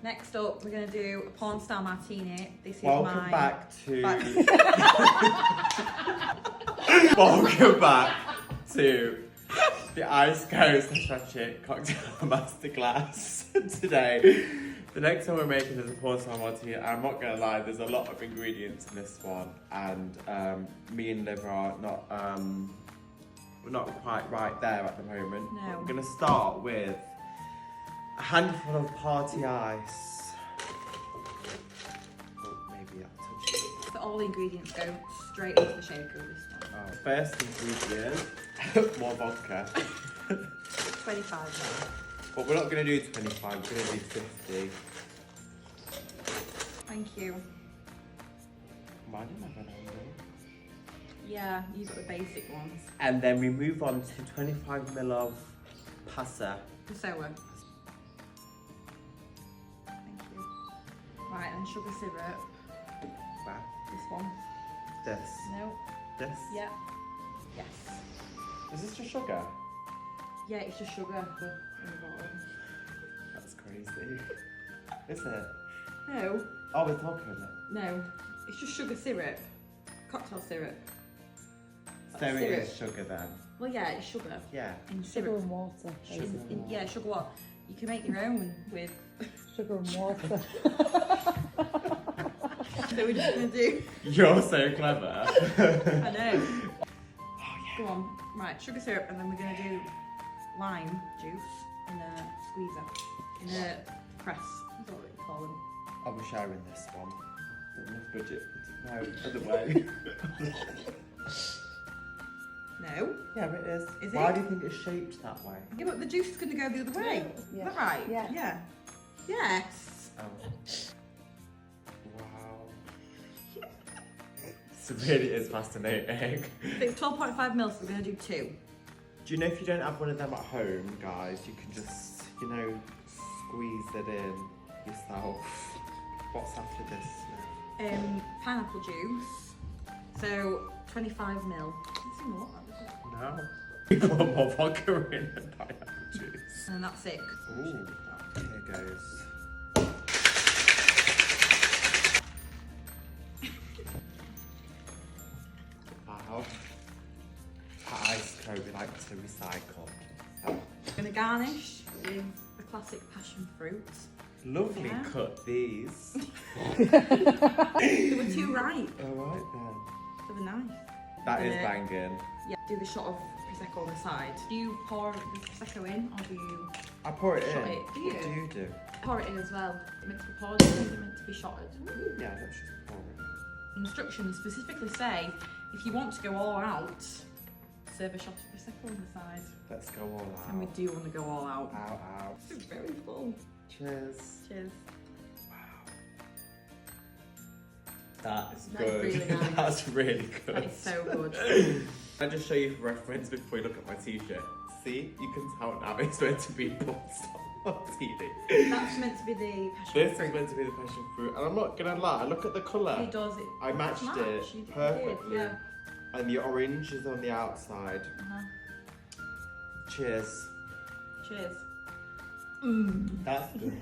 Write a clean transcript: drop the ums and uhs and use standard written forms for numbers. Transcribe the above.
Next up, we're going to do a Pornstar Martini. This is Welcome back to... Back. Welcome back to the Ice Coast Ratchet Cocktail Masterclass. Today, the next one we're making is a Pornstar Martini. I'm not going to lie, there's a lot of ingredients in this one, and me and Liv are not, we're not quite right there at the moment. No. We're going to start with a handful of party ice. Oh, maybe I'll touch it. So all the ingredients go straight into the shaker this time. Oh, first ingredient, more vodka. 25 now. But we're not going to do 25, we're going to do 50. Thank you. Why didn't I have an angle? Yeah, you got the basic ones. And then we move on to 25ml of pasta. Sour. Thank you. Right, and sugar syrup. Wow. This one. This. No. This. Yeah. Yes. Is this just sugar? Yeah, it's just sugar in the bottom. That's crazy. Is it? No. Oh, we're talking. No. It's just sugar syrup. Cocktail syrup. So it syrup. is sugar then? Well, yeah, it's sugar. Yeah. In Sugar syrup. and water. Yeah, sugar what? You can make your own with. Sugar and water. So we're just gonna do. You're so clever. I know. Oh yeah. Go on. Right, sugar syrup, and then we're gonna do lime juice in a squeezer, in a press. That's what we call them. I'll be sharing this one. Budget. No, other way. No. Yeah, it is. Is Why it? do you think it's shaped that way? Yeah, but the juice is gonna go the other way. Yeah. Is that right? Yeah. Yeah. Yes. Oh. Wow. It really is fascinating. It's 12.5 mils, so we're gonna do 2. Do you know if you don't have one of them at home, guys, you can just, you know, squeeze it in yourself. What's after this? Pineapple juice. So 25 mil. Let's see more. No. We put more vodka in and pineapple juice. And that's it. Ooh. Here goes. Wow. At Ice Co, we like to recycle. I'm gonna garnish with the classic passion fruit. Lovely Yeah. cut these. They were too ripe Alright then. for the knife. That is Yeah. banging. Yeah. Do the shot of prosecco on the side. Do you pour the prosecco in, or do you I pour it shot in. it? Do What you? do you do? Pour it in as well. Is it meant to be poured in, or is it meant to be shotted? Yeah, let's just pour it. Instructions specifically say if you want to go all out, serve a shot of prosecco on the side. Let's go all out. And we do want to go all out. Out, out. It's very full. Cheers. Cheers. Wow. That is That is good. really nice. That's really good. That is so good. I'll just show you for reference before you look at my t-shirt. See, you can tell now it's meant to be Pornstar Martini. That's meant to be the passion This fruit. is meant to be the passion fruit, and I'm not gonna lie. Look at the colour. It does it. I matched match. it You did, perfectly, yeah. and the orange is on the outside. Cheers. Cheers. That's good.